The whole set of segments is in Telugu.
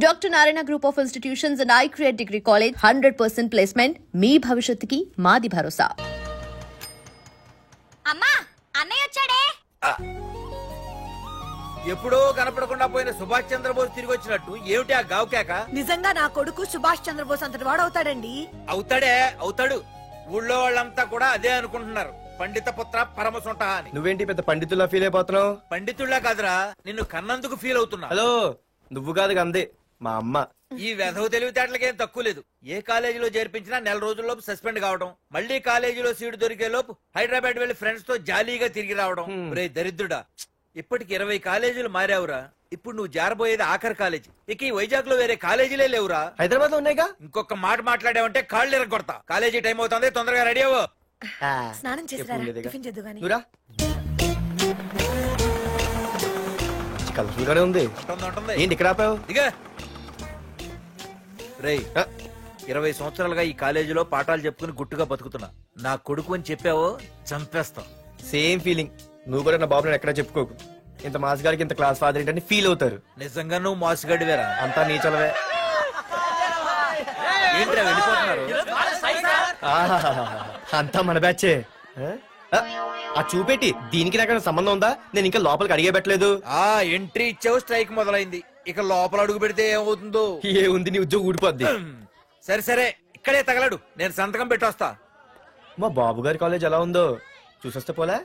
Dr. Narayana Group of Institutions and I Create Degree College 100% placement. మీ భవిష్యత్తుకి మాది భరోసా. అమ్మా అన్నయ్య వచ్చాడే. ఎప్పుడో కనపడకుండా పోయిన సుభాష్ చంద్రబోస్ తిరిగి వచ్చినట్టు ఏమిటి ఆ గావుకేక? నిజంగా నా కొడుకు సుభాష్ చంద్రబోస్ అంతటి వాడు అవుతాడండి. అవుతాడు. ఊళ్ళో వాళ్ళంతా కూడా అదే అనుకుంటున్నారు, పండిత పుత్ర పరమసుంట అని. నువ్వేంటి పెద్ద పండితుల్లా ఫీల్ అయిపోతున్నావు? పండితుల్లా కాదురా, నిన్ను కన్నందుకు ఫీల్ అవుతున్నా. హలో, నువ్వు కాదు అందే మా అమ్మ. ఈ వెధవ తెలివితేటలకేం తక్కువ లేదు. ఏ కాలేజీలో చేర్పించినా నెల రోజుల్లోపు సస్పెండ్ కావడం, మళ్ళీ కాలేజీలో సీటు దొరికే లోపు హైదరాబాద్ వెళ్లి ఫ్రెండ్స్ తో జాలీగా తిరిగి రావడం. రే దరిద్రుడా, ఇప్పటికి 20 కాలేజీలు మారావురా. ఇప్పుడు నువ్వు జారబోయేది ఆఖరి కాలేజీ. ఇక ఈ వైజాగ్ లో వేరే కాలేజీలే లేవురా. హైదరాబాద్ లో ఉన్నాయిగా. ఇంకొక మాట మాట్లాడావంటే కాళ్ళు ఎరగొడతా. కాలేజీ టైం అవుతుంది, తొందరగా రెడీ అవ్వు. స్నానం చేసి కలర్ఫుల్ గానే ఉంది. ఏంటి ఇక్కడ ఆపావు? రేయ్, 20 సంవత్సరాలుగా ఈ కాలేజీలో పాఠాలు చెప్పుకుని గుట్టుగా బతుకుతున్నా. నా కొడుకు అని చెప్పావో చంపేస్తాం. Same feeling. నువ్వు కూడా నా బాబు నేను ఎక్కడా చెప్పుకోకు. ఇంత మాస్ గారికి ఇంత క్లాస్ ఫాదర్ ఏంటని ఫీల్ అవుతారు. నిజంగా నువ్వు మాసుగడివేరా? అంతా నీ చలవే. ఏంట్రా వెళ్ళిపోతున్నారు? అంతా మన బ్యాచే. ఆ చూపెట్టి దీనికి నాకు సంబంధం ఉందా? నేను ఇంకా లోపలికి అడిగే పెట్టలేదు. ఎంట్రీ ఇచ్చావు, స్ట్రైక్ మొదలైంది. ఇక లోపల అడుగు పెడితే ఏమవుతుందో. ఏముంది, నీ ఉద్యోగం ఊడిపోద్ది. సరే ఇక్కడే తగలడు, నేను సంతకం పెట్టొస్తా. మా బాబు గారి కాలేజ్ ఎలా ఉందో చూసొస్తే పోలే.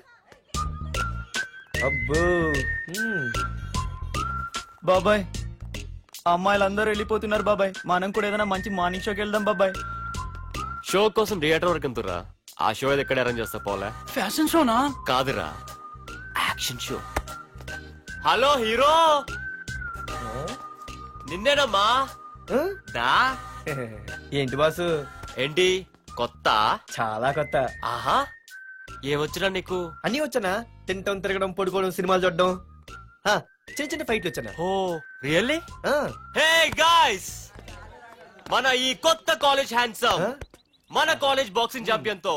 అబ్బో బాబాయ్, అమ్మాయిలందరూ వెళ్ళిపోతున్నారు బాబాయ్. మనం కూడా ఏదైనా మంచి మార్నింగ్ షోకి వెళ్దాం బాబాయ్. షో కోసం థియేటర్ వరకు ఎంతురా? ఆ షో ఏది ఎక్కడ అరేంజ్ చేస్తా పోలే? ఫ్యాషన్ షోనా? కాదురా, యాక్షన్ షో. హలో హీరో, నిన్నేనమ్మా. ఏంటి బాసు? ఏంటి కొత్త? చాలా కొత్త. ఆహా, ఏమొచ్చినా నీకు? అన్నీ వచ్చానా? తింటం, తిరగడం, పడుకోవడం, సినిమాలు చూడడం, చిన్న చిన్న ఫైట్లు వచ్చానా? ఓ రియల్లీ? హే గాయ్స్, మన ఈ కొత్త కాలేజ్ హ్యాండ్సమ్ మన కాలేజ్ బాక్సింగ్ ఛాంపియన్ తో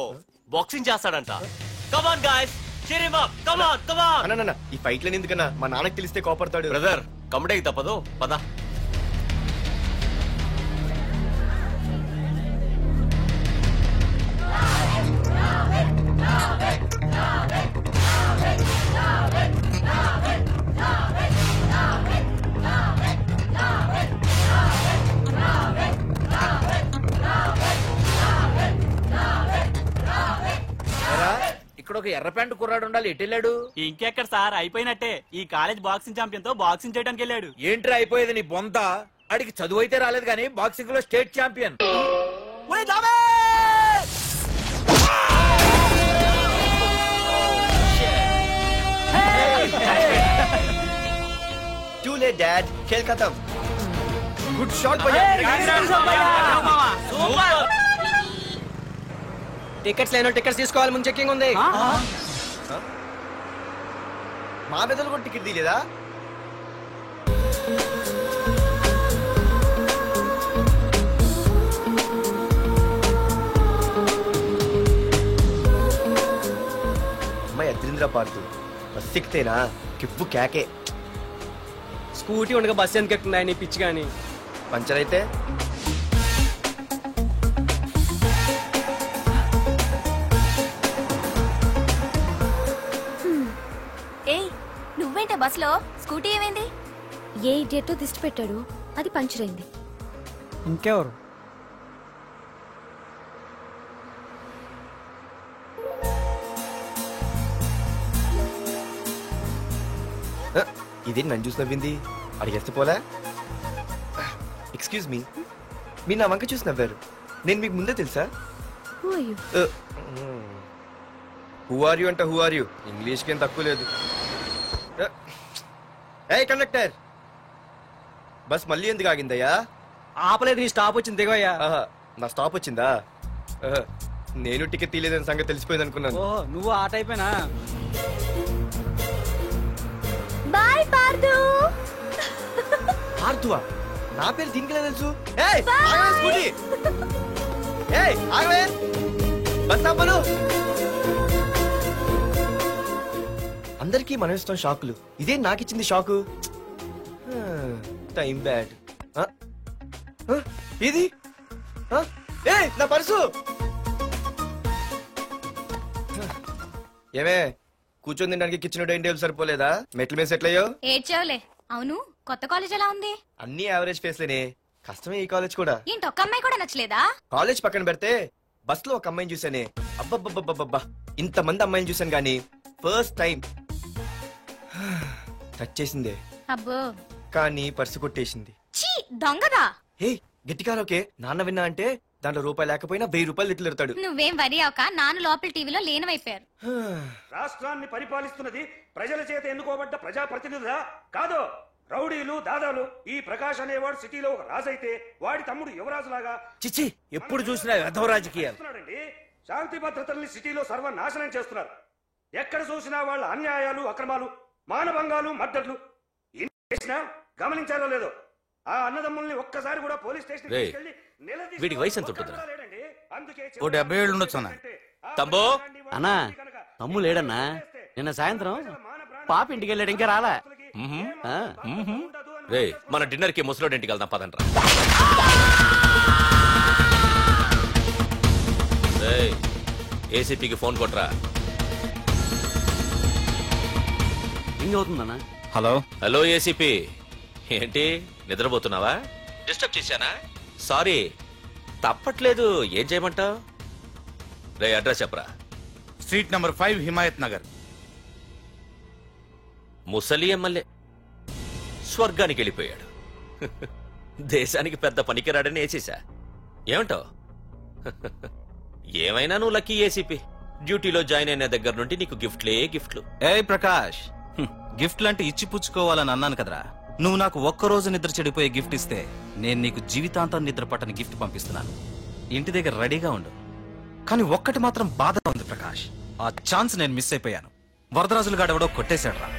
బాక్సింగ్ చేస్తాడంట. Come on guys, cheer him up. Come on. అన్న ఈ ఫైట్లని ఎందుకన్నా? మా నాన్నకి తెలిస్తే కోపడతాడు. బ్రదర్, కమడేకి తప్పదు, పద. ఇక్కడ ఒక ఎర్ర ప్యాంటు కుర్రాడు ఉండాలి, ఎటు వెళ్ళాడు? ఇంకెక్కడ సార్, అయిపోయినట్టే. ఈ కాలేజ్ బాక్సింగ్ ఛాంపియన్ తో బాక్సింగ్ చేయడానికి వెళ్ళాడు. ఏంట్రా అయిపోయేది నీ బొంత? అడిగి చదువు అయితే రాలేదు కానీ బాక్సింగ్ లో state champion. Too late, Dad. खेल खत्म. Good shot, టికెట్స్ లేనో టికెట్స్ తీసుకోవాలి, ముందు చెక్కింగ్ ఉంది. మా పెద్దలు కూడా టికెట్ తీయలేదా? అమ్మాయి అద్రింద్ర పార్తు బస్ ఎక్కితేనా కిప్పు కేకే. స్కూటీ ఉండగా బస్సు ఎందుకు ఎక్కుతున్నాయి నీ పిచ్చి గాని? పంచర్ అయితే నువ్వేంటే బస్ లో? స్కూటీ ఏమైంది? ఏ ఇడియట్ దిష్టి పెట్టాడు, అది పంచర్ అయింది. ఇంకెవరు? ఇదే నన్ను చూసి నవ్వింది, అడిగేస్తే పోలే. ఎక్స్క్యూజ్ మీ, మీరు నా వంక చూసి నవ్వారు. నేను మీకు ముందే తెలుసా? హూ ఆర్ యూ అంటే హూ ఆర్ యూ, ఇంగ్లీష్కి ఏం తక్కువ లేదు. ఏ కండక్టర్, బస్ మళ్ళీ ఎందుకు ఆగిందయ్యా? ఆపలేదు, నీ స్టాప్ వచ్చింది, దిగోయ్యా. నా స్టాప్ వచ్చిందా? నేను టికెట్ తీయలేదని సంగతి తెలిసిపోయింది అనుకున్నాను. ఓ, నువ్వు ఆ టైపేనా? బాయ్ పార్దు. పార్దువా? నా పేరు దీనికిలా తెలుసు? స్కూటీ బస్ ఆపను. అందరికీ మనం ఇస్తాం షాకులు, ఇదే నాకిచ్చింది షాకు. Time bad. ఇది ఏ నా పర్సు ఏమే కూర్చొని తినడానికి కిచెన్ డైనింగ్ టేబుల్ సరిపోలేదా మెట్ల మీద సెట్ అయ్యో ఏడ్చావులే అవును కొత్త కాలేజ్ ఎలా ఉంది అన్ని యావరేజ్ ఫేస్లేనే కష్టమే ఈ కాలేజ్ కూడా ఏంటి ఒక్క అమ్మాయి కూడా నచ్చలేదా కాలేజ్ పక్కన పెడితే బస్ లో ఒక అమ్మాయిని చూసానే అబ్బబ్బబ్బబ్బబ్బా ఇంతమంది అమ్మాయిని చూసాను గానీ ఫస్ట్ టైం టచ్ చేసిందే అబ్బో కానీ పర్సు కొట్టేసింది చీ దొంగదా హే గట్టిగా ఓకే నాన్న విన్నా అంటే దాంట్లో రూపాయి లేకపోయినా 1000 రూపాయలు ఇట్లు ఎడతాడు నువ్వేం వరి అవక నాన్న లోపల టీవీలో లేనవైపోయారు రాష్ట్రాన్ని పరిపాలిస్తున్నది ప్రజల చేత ఎన్నుకోబడ్డ ప్రజాప్రతినిధులా కాదు రౌడీలు దాదాలు ఈ ప్రకాష్ అనేవాడు సిటీలో ఒక రాజైతే వాడి తమ్ముడు యువరాజులాగా చిచ్చి ఎప్పుడు చూసినా వెధవ రాజకీయాలు. చేస్తున్నాడండి. శాంతి భద్రతల్ని సిటీలో సర్వనాశనం చేస్తున్నారు. ఎక్కడ చూసినా వాళ్ళ అన్యాయాలు అక్రమాలు మానభంగాలు మద్దతులు చేసినా గమనించారో లేదో ఆ అన్నదమ్ముల్ని ఒక్కసారి కూడా పోలీస్ స్టేషన్ రేయ్, వీడి వయసు ఎంత ఉంటుందిరా? ఓ 70 ఏళ్ళు ఉండొచ్చు అన్న. తమ్ముడు అన్నా తమ్ము లేడన్నా నిన్న సాయంత్రం పాప ఇంటికి వెళ్ళాడు ఇంకా రాలా ఆ, రే మన డిన్నర్ కి ముసలోడి ఇంటికి వెళ్దాం పదండ్రా. రేయ్, ఏసీపీకి ఫోన్ కొట్రా. రింగ్ అవుతుందన్నా. హలో హలో ఏసీపీ, ఏంటి నిద్రపోతున్నావా? డిస్టర్బ్ చేశానా? సారీ, తప్పట్లేదు. ఏం చేయమంటావు? రే అడ్రస్ చెప్పరా. Street number 5 Himayat Nagar. ముసలి ఎమ్మెల్యే స్వర్గానికి వెళ్ళిపోయాడు. దేశానికి పెద్ద పనికిరాడని వేసేసా. ఏమంటావు? ఏమైనా నువ్వు లక్కీ ఏసీపీ. డ్యూటీలో జాయిన్ అయిన దగ్గర నుండి నీకు గిఫ్ట్లే గిఫ్ట్లు. ఏ ప్రకాష్, గిఫ్ట్ లాంటి ఇచ్చి పుచ్చుకోవాలని అన్నాను కదరా. నువ్వు నాకు ఒక్కరోజు నిద్ర చెడిపోయే గిఫ్ట్ ఇస్తే నేను నీకు జీవితాంతం నిద్ర పట్టని గిఫ్ట్ పంపిస్తున్నాను. ఇంటి దగ్గర రెడీగా ఉండు. కానీ ఒక్కటి మాత్రం బాధగా ఉంది ప్రకాష్, ఆ ఛాన్స్ నేను మిస్ అయిపోయాను. వరదరాజులు గాడెవడో కొట్టేశాడు రా.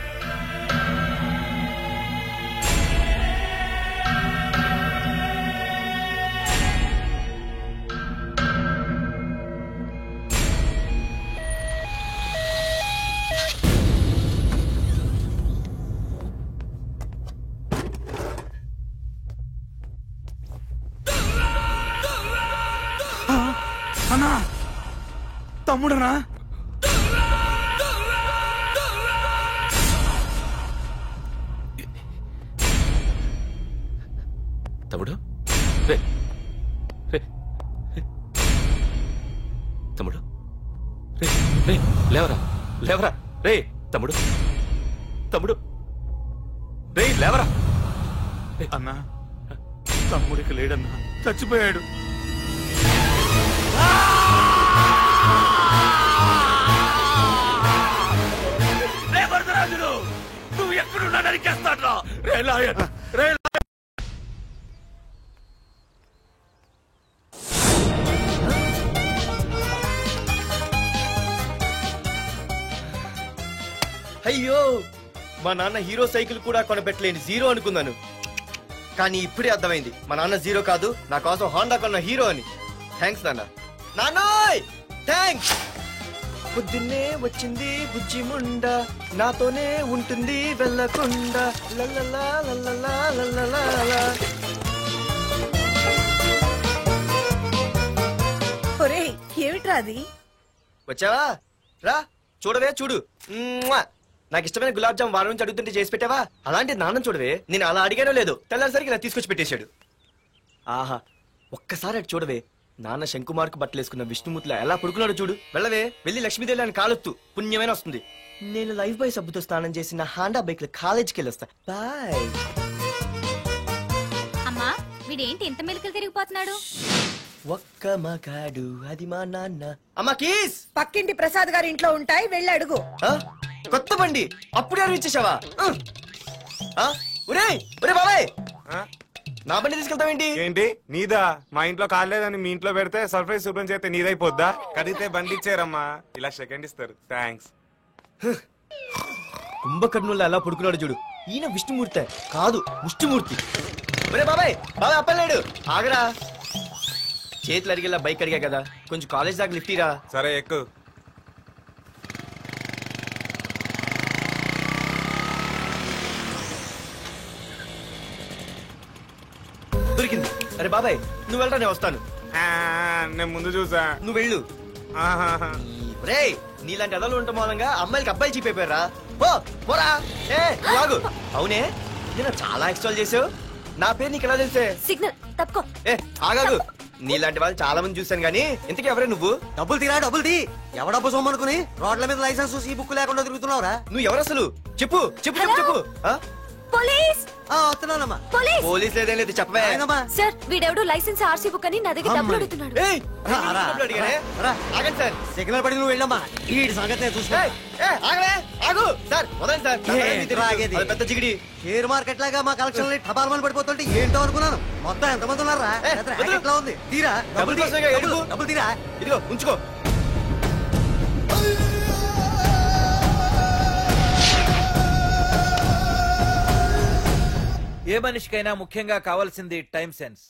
అన్నా తమ్ముడనా? తమ్ముడు రే రే తమ్ముడు రే రే లేవరా లేవరా రే తమ్ముడు తమ్ముడు రే లేవరా. అన్నా తమ్ముడికి లేడన్నా, చచ్చిపోయాడు. రే వరదరాజులు, నువ్వు ఎక్కడున్నా నరికేస్తాడ్రా. రే లాయర్, రే అయ్యో మా నాన్న హీరో సైకిల్ కూడా కొనబెట్టలేని జీరో అనుకున్నాను. కానీ ఇప్పుడే అర్థమైంది మా నాన్న జీరో కాదు, నా కోసం హోండా కొన్న హీరో అని. థ్యాంక్స్ నాన్న. నాన్నోయ్ థ్యాంక్స్. పొద్దున్నే వచ్చింది బుజ్జి ముండ, నాతోనే ఉంటుంది వెళ్ళకుండా. లల్లలా లల్లలా లల్లలా. ఒరేయ్ ఏమిట్రా అది? వచ్చావా? రా చూడవే చూడు. మ్మ్వా. నాకు ఇష్టమైన గులాబ్ జామ్ వారం నుంచి అడుగుతుంటే చేసి పెట్టావా? అలాంటి నాన్న చూడవే, నేను అలా అడిగానో లేదో తెల్లారిసరికి ఇలా తీసుకొచ్చి పెట్టేశాడు. ఆహా ఒక్కసారి అటు చూడవే, నాన్న శంకుమార్కు బట్టలు వేసుకున్న విష్ణుమూర్తిలా ఎలా పడుకున్నాడో చూడు. వెళ్ళవే, వెళ్ళి లక్ష్మీదేవి అని కాలొత్తు, పుణ్యమైన వస్తుంది. నేను లైఫ్ బాయ్ సబ్బుతో స్నానం చేసి నా హాండా బైక్ లో కాలేజీకి వెళ్ళొస్తా. బాయ్. అమ్మా వీడేంటి ఇంత మెలికలు తిరిగిపోతున్నాడు? ఒక్క మగాడు అది మా నాన్న. అమ్మా కీస్. పక్కింటి ప్రసాద్ గారి ఇంట్లో ఉంటాయి, వెళ్ళి అడుగు. ఆ? కొత్త బండి అప్పుడే ఇచ్చేసావా? ఒరే ఒరే బాబాయ్, నా బండి తీసుకెళ్తావేంటి? ఏంటి నీదా? మా ఇంట్లో కాలేదని మీ ఇంట్లో పెడితే సర్ప్రైజ్ శుభ్రం చేస్తే నీదైపోద్దా? కడిగితే బండి ఇచ్చారమ్మా, ఇలా సెకండ్ ఇస్తారు. థ్యాంక్స్. కుంభకర్ణుల్లో ఎలా పడుకున్నాడు చూడు. ఈయన విష్ణుమూర్తి కాదు, ముష్టిమూర్తి. ఒరే బాబాయ్ బాబాయ్ అప్పలేడు, ఆగరా. చేతులు అడిగేలా బైక్ అడిగా కదా, కొంచెం కాలేజ్ దాకా లిఫ్ట్ ఇరా. సరే ఎక్కు. దొరికింది. అరే బాబాయ్ నువ్వు వెళ్ళరా, నేను వస్తాను. నేను ముందు చూసా. నువ్వు వెళ్ళు. రే నీలాంటి అదలు ఉండటం మూలంగా అమ్మాయిలకి అబ్బాయిలు చీప్ అయిపోయారా? పోరా. ఆగు. అవునే నేను చాలా ఎక్స్ట్రాల్ చేసావు. నా పేరు నీకు ఎలా తెలిసే? సిగ్నల్ తప్పుకో. ఆగాగు. నీలాంటి వాళ్ళు చాలా మంది చూశాను గానీ ఇంతకీ ఎవరే నువ్వు? డబ్బులు తీరా, డబ్బులు తీ. ఎవడబ్బు సొమ్మనుకుని రోడ్ల మీద లైసెన్స్ ఈ బుక్ లేకుండా తిరుగుతున్నావురా? నువ్వు ఎవరు అసలు? చెప్పు చెప్పు చెప్పు చెప్పు. పోలీస్. వస్తున్నానమ్మా. పోలీస్ లేదేం లేదు, చెప్పవే. సార్ వీడెవడో లైసెన్స్ ఆర్సీ బుక్ అని నా దగ్గర డబ్బులు అడుగుతున్నాడు. ఆగండి సార్. సిగ్నల్ పడి నువ్వు వెళ్ళమ్మా. ఈ సంగతి చూసుకో. ఆగు సార్, వదండి సార్. పెద్ద జిగిడి షేర్ మార్కెట్ లాగా మా కలెక్షన్ టపాల్మని పడిపోతుంటే ఏంటో అనుకున్నాను. మొత్తం ఎంతమంది ఉన్నారా? ఎట్లా ఉంది? తీరా డబ్బులు తీరా. ఇదిగో ఉంచుకో. ఏ మనిషికైనా ముఖ్యంగా కావాల్సింది టైం సెన్స్.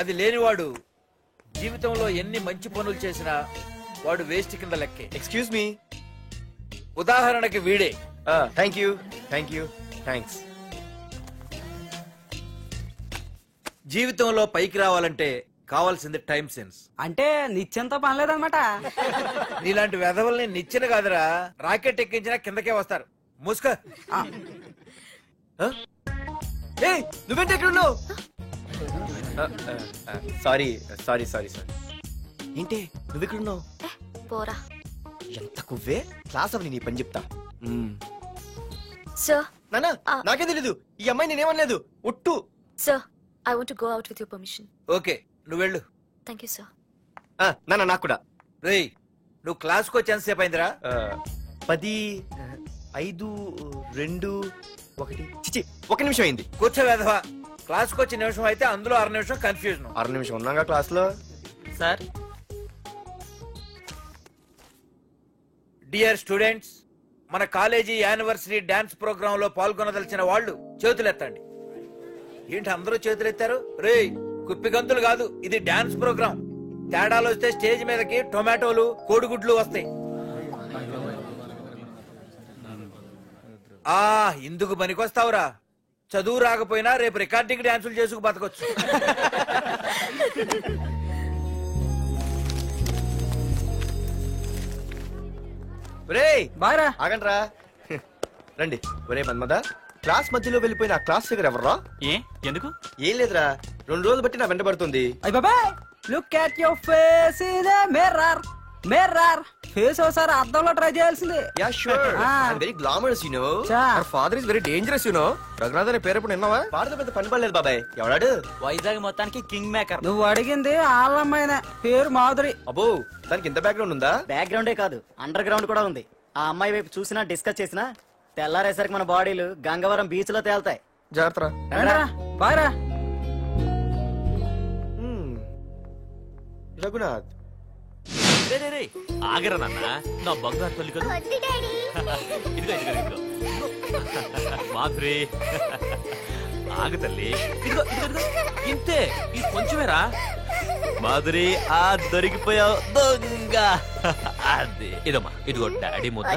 అది లేనివాడు జీవితంలో ఎన్ని మంచి పనులు చేసినా వాడు వేస్ట్ కింద లెక్కే. Excuse me. ఉదాహరణకి వీడే. Thank you thank you thanks. జీవితంలో పైకి రావాలంటే కావాల్సింది టైం సెన్స్. అంటే నిత్యంతో పనిలేదన్నమాట. నీలాంటి వెధవల్ని నిచ్చెన కాదురా, రాకెట్ ఎక్కించినా కిందకే వస్తారు. ముసుక. నువ్వేంటి ఎక్కడ ఉన్నావు? Sorry sorry sorry sorry. ఏంటి నువ్వు ఎక్కడ ఉన్నావు? పోరా. ఎంత కువ్వే. క్లాస్ అవని నీ పని చెప్తా. సార్ నానా నాకే తెలీదు. ఈ అమ్మాయి నేనేమనలేదు. ఒట్టు. Sir I want to go out with your permission. Okay నువ్వు వెళ్ళు. Thank you sir. నానా నాకు కూడా. రేయ్ నువ్వు క్లాస్కి వచ్చి ఎంతసేపు అయిందిరా? 10, 5, 2, 1 చిచి 1 నిమిషం అయింది. కూర్చో వెధవా. క్లాస్కి వచ్చి నిమిషం అయితే అందులో 6 నిమిషం కన్ఫ్యూజన్. 6 నిమిషం ఉన్నాగా క్లాస్ లో. సార్. డియర్ స్టూడెంట్స్, మన కాలేజీ యానివర్సరీ డాన్స్ ప్రోగ్రామ్ లో పాల్గొనదలిచిన వాళ్ళు చేతులెత్తండి. ఏంటి అందరూ చేతులెత్తారు? రేయ్ కుప్పి గంతులు కాదు, ఇది డాన్స్ ప్రోగ్రామ్. తేడాలు వస్తే స్టేజ్ మీదకి టొమాటోలు కోడిగుడ్లు వస్తాయి. ఇందుకు పనికొస్తావురా. చదువు రాకపోయినా రేపు రికార్డింగ్ డాన్సులు చేసుకు బతకొచ్చు. ఆగండ్రా రండి. ఒరే మన్మద, క్లాస్ మధ్యలో వెళ్ళిపోయిన ఆ క్లాస్ దగ్గర ఎవర్రా? ఎందుకు? ఏం లేదురా, 2 రోజులు బట్టి నా వెంటబడుతుంది. Look at your face in a mirror. Mirror face ఒకసారి అద్దంలో ట్రై చేయాల్సింది. Yeah sure. I am very glamorous you know. Our father is very dangerous you know. Raghunath అనే పేరు ఎప్పుడు విన్నావా? వాడితో పెద్ద పని పడలేదు బాబాయ్. ఎవడాడు? వైజాగ్ మొత్తానికి కింగ్ మేకర్. నువ్వు అడిగింది ఆళ్ళమ్మైన పేరు మాధురి. అబ్బో దానికి ఇంత బ్యాక్గ్రౌండ్ ఉందా? బ్యాక్గ్రౌండే కాదు, అండర్ గ్రౌండ్ కూడా ఉంది. ఆ అమ్మాయి వైపు చూసినా డిస్కస్ చేసినా తెల్లారేసరికి మన బాడీలు గంగవరం బీచ్ లో తేల్తాయి. జాగ్రత్త. బాయ్రా. రఘునాథ్ ఆగరా నాన్న, నా బంగారు తల్లి కదా. ఇదిగో ఇదిగో మాధురి, ఆగు తల్లి. ఇదిగో ఇదిగో ఇంతే, ఇది కొంచెమేరా. మాధురి దొరికిపోయావు దొంగ. అదే ఇదమ్మా, ఇదిగో డాడీ ముద్ద.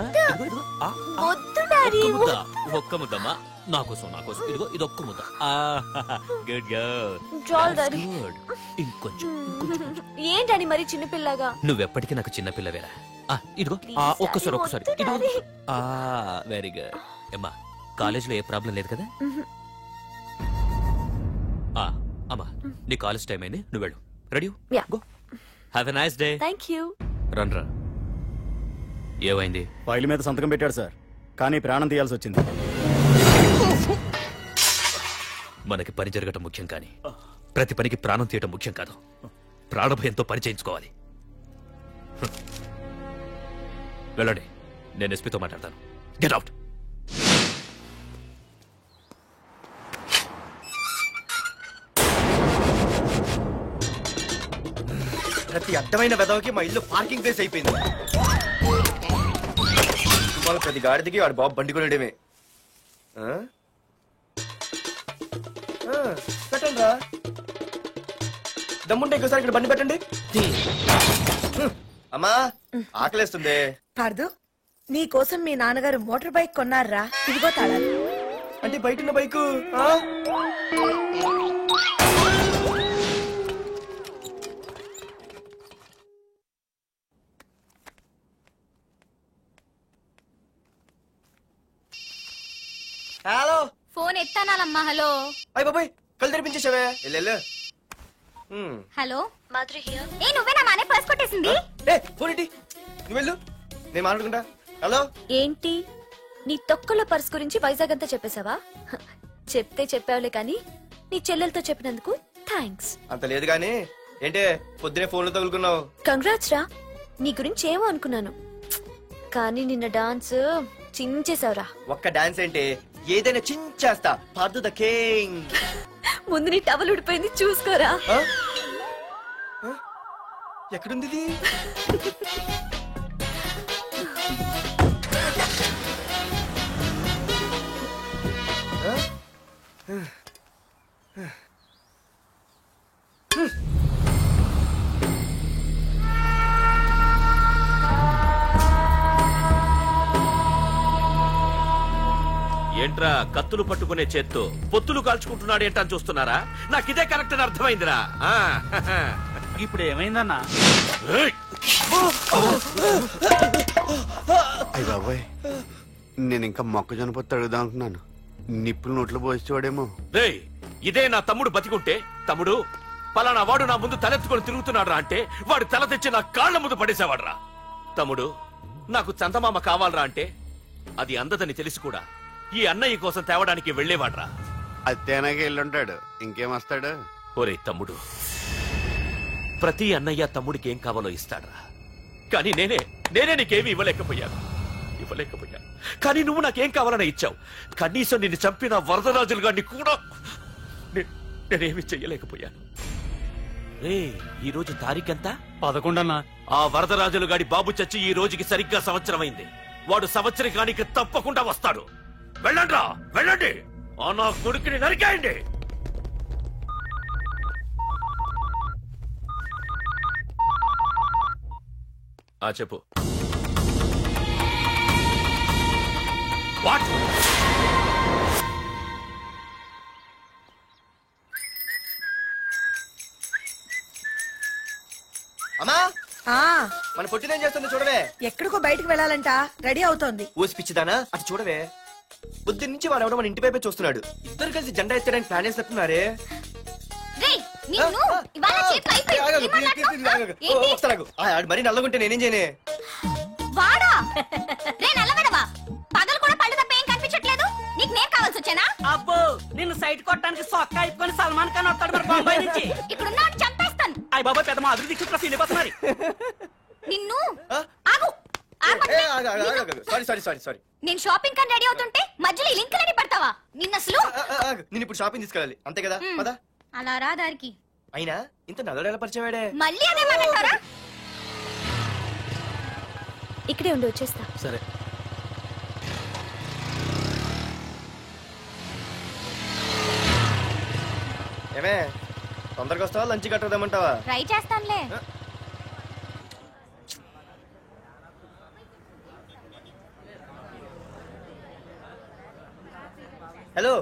ఒక్క ముద్దమ్మా నాకోసం నాకోసం. ఇదిగో ఇదొక్క ముద్ద. Good good. ఇంకొంచెం. ఏంటని మరి చిన్నపిల్లగా? నువ్వెప్పటికీ నాకు చిన్నపిల్లవేరా. ఇదిగో ఒక్కసారి ఒక్కసారి. Very good. అమ్మా కాలేజీలో ఏ ప్రాబ్లం లేదు కదా? అమ్మా నీ కాలేజ్ టైం అయింది, నువ్వు వెళ్ళు. Ready? Go. Have a nice day. Thank you. రా. ఏమైంది? ఫైల్ మీద సంతకం పెట్టాడు సార్, కానీ ప్రాణం తీయాల్సి వచ్చింది. మనకి పని జరగటం ముఖ్యం, కానీ ప్రతి పనికి ప్రాణం తీయటం ముఖ్యం కాదు. ప్రాణభయంతో పని చేయించుకోవాలి. వెళ్ళండి, నేను ఎస్పీతో మాట్లాడతాను. Get out. ప్రతి అడ్డమైన వెదవకి మా ఇల్లు పార్కింగ్ ప్లేస్ అయిపోయింది. ప్రతి గాడిదికి వాడు బాబు బండి కొనడమే. పెట్టండి రా, దమ్ముంటే ఇంకోసారి ఇక్కడ బండి పెట్టండి. అమ్మా ఆకలేస్తుంది. పార్దు, నీ కోసం మీ నాన్నగారు మోటార్ బైక్ కొన్నారా? ఇదిగో తాళాలు. అంటే బయట ఉన్న బైకు తినాలమ్మా. హలో అయ్య బాబాయ్ కళ్ళు తెరిపించేసావే వెళ్ళు. Hello Madhuri here. ఏ నువ్వేనా మానే పర్స్ కొట్టేసింది? ఏ ఫోన్ ఏంటి, నువ్వు వెళ్ళు, నేను మాట్లాడుకుంటా. హలో ఏంటి నీ తొక్కల పర్స్ గురించి వైజాగ్ అంతా చెప్పేశావా? చెప్తే చెప్పావులే కానీ నీ చెల్లెలతో చెప్పినందుకు థ్యాంక్స్. అంత లేదు కానీ ఏంటే పొద్దునే ఫోన్లో తగులుకున్నావు? కంగ్రాట్స్ రా, నీ గురించి ఏమో అనుకున్నాను కానీ నిన్న డాన్స్ చించేశావురా. ఒక్క డాన్స్ ఏంటి, ఏదైనా చించేస్తా. Pardhu the king. ముందు నీ టవల్ ఉడిపోయింది చూసుకోరా. ఎక్కడుంది ఇది? ఏంట్రా కత్తులు పట్టుకునే చేత్తో పొత్తులు కాల్చుకుంటున్నాడు ఏంటని చూస్తున్నారా? నాకిదే కరెక్ట్ అని అర్థమైందిరా. ఇప్పుడు ఏమైందన్నా? అయ్య బాబాయ్, నేను ఇంకా మొక్కజొన్న పొత్తు అడుగుదాం అనుకున్నాను. నిప్పులు నోట్లో పోసేవాడేమో. రేయ్, ఇదే నా తమ్ముడు బతికుంటే, తమ్ముడు పలానా వాడు నా ముందు తలెత్తుకొని తిరుగుతున్నాడు అంటే వాడు తల తెచ్చి నా కాళ్ల ముందు పడేసేవాడ్రా. తమ్ముడు నాకు చందమామ కావాలరా అంటే అది అందదని తెలిసి కూడా ఈ అన్నయ్య కోసం తేవడానికి వెళ్లేవాడ్రా. అత్తేనాగే వెళ్ళుంటాడు, ఇంకేం వస్తాడు? ఒరే తమ్ముడు, ప్రతి అన్నయ్య తమ్ముడికి ఏం కావాలో ఇస్తాడ్రా. కానీ నేనే నీకేమీ ఇవ్వలేకపోయాను. కానీ నువ్వు నాకేం కావాలని ఇచ్చావు. కనీసం నిన్ను చంపిన వరదరాజులు గారిని కూడా నేనేమి చెయ్యలేకపోయాను. రే, ఈ రోజు తారీఖెంత? 11 అన్నా. ఆ వరదరాజులు గాడి బాబు చచ్చి ఈ రోజుకి సరిగ్గా సంవత్సరమైంది. వాడు సంవత్సరానికి తప్పకుండా వస్తాడు. వెళ్ళండ్రా, వెళ్ళండి. ఆ నా కొడుకుని నరికేయండి. చెప్పు. వాట్? అమ్మా, మన పొట్టినేం చేస్తుంది చూడవే. ఎక్కడికో బయటకు వెళ్ళాలంట, రెడీ అవుతోంది. ఊసి పిచ్చిదానా, అది చూడవే. పొద్దున్న నుంచి వాడు ఎవడో మన ఇంటి వైపే చూస్తున్నాడు. ఇద్దరు కలిసి జెండా ఎత్తడానికి ప్లాన్ వేస్తున్నట్టున్నారే. మరి నల్లగుంటే నేనేం చేయనే? వాడా రే నల్లగడవా, పగలు కూడా పళ్ళు తప్ప ఏం కనిపించట్లేదు. నీకు నేను కావాల్సి వచ్చానా? అబ్బో, నిన్ను సైట్ కొట్టడానికి సొక్క అయిపోయి సల్మాన్ ఖాన్ వస్తాడు మరి బొంబాయి నుంచి. ఇక్కడున్నా చంపేస్తాను. అయ్య బాబా, పెద్ద మా అభివృద్ధి చుట్టూ ఫీల్ అయిపోతున్నారు. నిన్ను ఆగు. సారీ. నేను షాపింగ్ కని రెడీ అవుతుంటే మధ్యలో లింకులని పడతావా? నిన్న అసలు నేను ఇప్పుడు షాపింగ్ తీసుకెళ్ళాలి, అంతే కదా? పదా. అలా రా దారికి. అయినా ఇంత నల్లడేలా పరిచయం వాడే. మళ్ళీ అదే మాట్లాడతారా? ఇక్కడే ఉండి వచ్చేస్తా. సరే. ఏమే, తొందరగా వస్తావా, లంచ్ కట్టదామంటావా? ట్రై చేస్తానులే. హలో,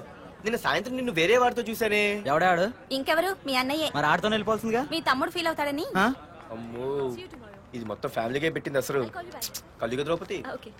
నిన్న సాయంత్రం నిన్ను వేరే వాడితో చూసానే. ఎవడాడు? ఇంకెవరు? మీ అన్నయ్యే. మరి ఆడుతో వెళ్ళిపోతుందిగా. మీ తమ్ముడు ఫీల్ అవుతాడని. అమ్మో, ఇది మొత్తం ఫ్యామిలీకే పెట్టింది అసలు. కలియుగ ద్రౌపది. ఓకే.